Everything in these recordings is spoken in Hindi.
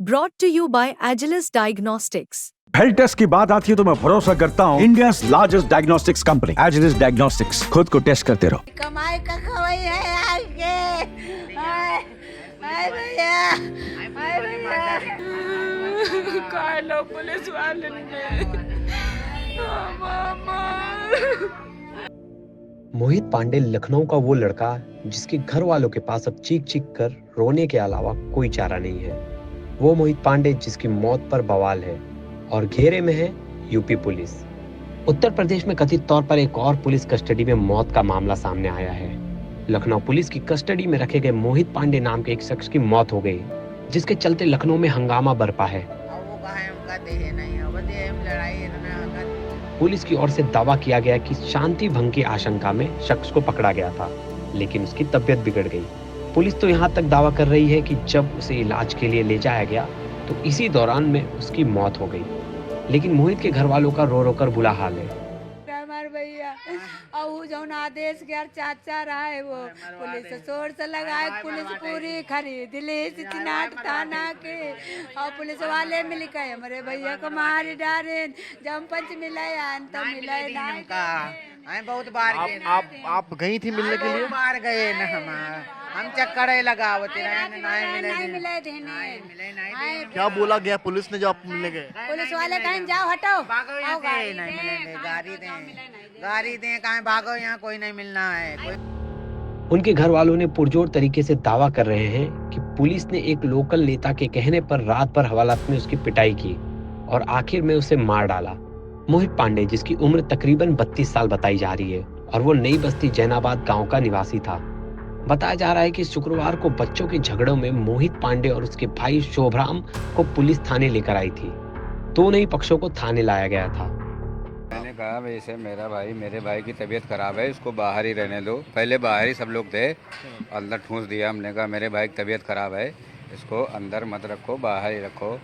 Brought to you by Agilus Diagnostics. Health test की बात आती है तो मैं भरोसा करता हूँ India's largest diagnostics company Agilus diagnostics. खुद को टेस्ट करते रहो। कमाई का खवाई है आज के। हाय भैया, हाय भैया। काय लोग पुलिस वाले ने मामा। मोहित पांडे लखनऊ का वो लड़का जिसके घर वालों के पास अब चीख चीख कर रोने के अलावा कोई चारा नहीं है। वो मोहित पांडे जिसकी मौत पर बवाल है और घेरे में है यूपी पुलिस। उत्तर प्रदेश में कथित तौर पर एक और पुलिस कस्टडी में मौत का मामला सामने आया है। लखनऊ पुलिस की कस्टडी में रखे गए मोहित पांडे नाम के एक शख्स की मौत हो गई, जिसके चलते लखनऊ में हंगामा बरपा है। पुलिस की ओर से दावा किया गया कि शांति भंग की आशंका में शख्स को पकड़ा गया था, लेकिन उसकी तबीयत बिगड़ गई। पुलिस तो यहाँ तक दावा कर रही है कि जब उसे इलाज के लिए ले जाया गया तो इसी दौरान में उसकी मौत हो गई। लेकिन मोहित के घर वालों का रो रो कर बुरा हाल है। हमारे भैया और जो आदेश के चाचा रहा है वो पुलिस शोर से लगाए, पुलिस पूरी खरीद ली चिनाट थाना के और पुलिस वाले मिल गए हमारे भैया को मार डाले। जब पंच मिले तो मिले ना। बहुत बार आप गई थी मिलने के लिए? बार गए ना हम चक्कर लगावत नहीं मिले क्या बोला गया पुलिस ने जब आप मिलने गए? पुलिस वाले कहीं जाओ हटो, गाड़ी दें कहीं भागो, यहाँ कोई नहीं मिलना है। उनके घर वालों ने पुरजोर तरीके से दावा कर रहे हैं कि पुलिस ने एक लोकल नेता के कहने पर रात भर हवालात में उसकी पिटाई की और आखिर में उसे मार डाला। मोहित पांडे जिसकी उम्र तकरीबन 32 साल बताई जा रही है और वो नई बस्ती जैनाबाद गांव का निवासी था। बताया जा रहा है कि शुक्रवार को बच्चों के झगड़ों में मोहित पांडे और उसके भाई शोभराम को पुलिस थाने लेकर आई थी। दोनों ही पक्षों को थाने लाया गया था। मैंने कहा वैसे मेरे भाई की तबीयत खराब है, इसको बाहर ही रहने दो। पहले बाहर ही सब लोग थे, अंदर ठूंस दिया। हमने कहा मेरे भाई की तबीयत खराब है, इसको अंदर मत रखो, बाहर ही रखो।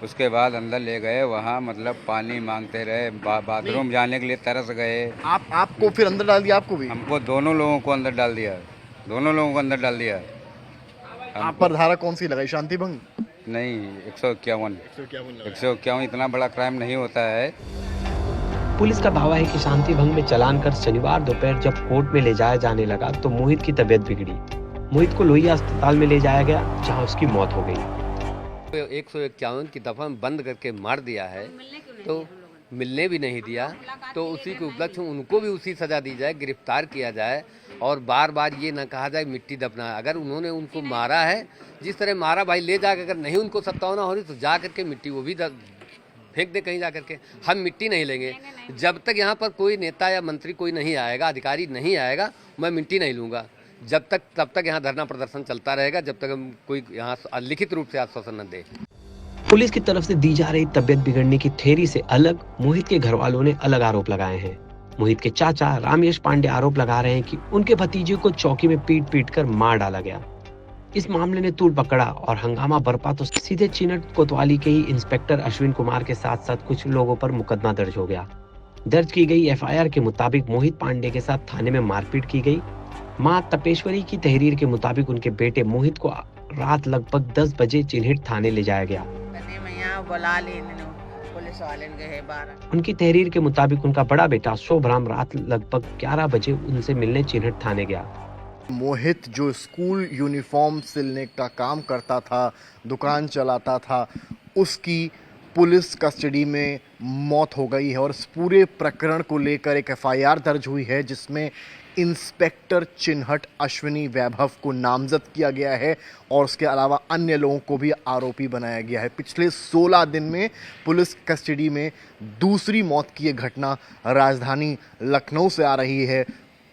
उसके बाद अंदर ले गए, वहाँ मतलब पानी मांगते रहे, बाथरूम जाने के लिए तरस गए। आपको फिर अंदर डाल दिया? आपको भी? हमको दोनों लोगों को अंदर डाल दिया, दोनों लोगों को अंदर डाल दिया। आप पर धारा कौन सी लगाई? शांति भंग? नहीं, 151 इतना बड़ा क्राइम नहीं होता है। पुलिस का दावा है कि शांति भंग में चालान कर शनिवार दोपहर जब कोर्ट में ले जाया जाने लगा तो मोहित की तबीयत बिगड़ी। मोहित को लोहिया अस्पताल में ले जाया गया, जहां उसकी मौत हो गई। 151 की दफा बंद करके मार दिया है, तो मिलने भी नहीं दिया, तो उसी के उपलक्ष्य में उनको भी उसी सजा दी जाए, गिरफ्तार किया जाए और बार बार ये ना कहा जाए मिट्टी दफना। अगर उन्होंने उनको मारा है, जिस तरह मारा भाई ले जाकर, अगर नहीं उनको सत्तावना हो रही तो जा करके मिट्टी वो भी फेंक दे कहीं जा करके। हम मिट्टी नहीं लेंगे जब तक यहाँ पर कोई नेता या मंत्री कोई नहीं आएगा, अधिकारी नहीं आएगा, मैं मिट्टी नहीं लूँगा। तब तक यहाँ धरना प्रदर्शन चलता रहेगा, जब तक हम कोई यहाँ लिखित रूप से आश्वासन न दे। पुलिस की तरफ से दी जा रही तबीयत बिगड़ने की थ्योरी से अलग मोहित के घर वालों ने अलग आरोप लगाए हैं। मोहित के चाचा रामेश पांडे आरोप लगा रहे हैं कि उनके भतीजे को चौकी में पीट कर मार डाला गया। इस मामले ने तूल पकड़ा और हंगामा बरपा तो सीधे चिनट कोतवाली के ही इंस्पेक्टर अश्विन कुमार के साथ साथ कुछ लोगों पर मुकदमा दर्ज हो गया। दर्ज की गई एफआईआर के मुताबिक मोहित पांडे के साथ थाने में मारपीट की गई। मां तपेश्वरी की तहरीर के मुताबिक उनके बेटे मोहित को रात लगभग 10 बजे चिन्हिट थाने ले जाया गया। पुलिस वाले गए 12। उनकी तहरीर के मुताबिक उनका बड़ा बेटा शोभराम रात लगभग 11 बजे उनसे मिलने चिन्हिट थाने गया। मोहित जो स्कूल यूनिफॉर्म सिलने का काम करता था, दुकान चलाता था, उसकी पुलिस कस्टडी में मौत हो गई है और इस पूरे प्रकरण को लेकर एक एफआईआर दर्ज हुई है, जिसमें इंस्पेक्टर चिन्हट अश्विनी वैभव को नामजद किया गया है और उसके अलावा अन्य लोगों को भी आरोपी बनाया गया है। पिछले 16 दिन में पुलिस कस्टडी में दूसरी मौत की यह घटना राजधानी लखनऊ से आ रही है।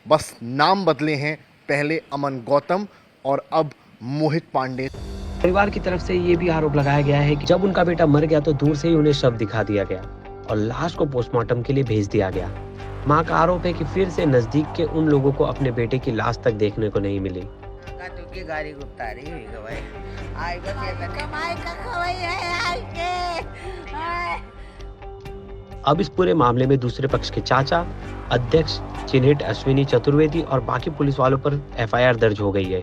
बस नाम बदले हैं, पहले अमन गौतम और अब मोहित पांडे। परिवार की तरफ से ये भी आरोप लगाया गया है कि जब उनका बेटा मर गया तो दूर से ही उन्हें शव दिखा दिया गया और लाश को पोस्टमार्टम के लिए भेज दिया गया। मां का आरोप है कि फिर से नजदीक के उन लोगों को अपने बेटे की लाश तक देखने को नहीं मिली। अब इस पूरे मामले में दूसरे पक्ष के चाचा, अध्यक्ष चिन्हिट अश्विनी चतुर्वेदी और बाकी पुलिस वालों पर एफआईआर दर्ज हो गई है।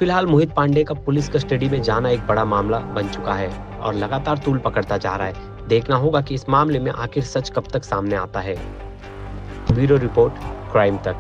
फिलहाल मोहित पांडे का पुलिस कस्टडी में जाना एक बड़ा मामला बन चुका है और लगातार तूल पकड़ता जा रहा है। देखना होगा कि इस मामले में आखिर सच कब तक सामने आता है। ब्यूरो रिपोर्ट, क्राइम तक।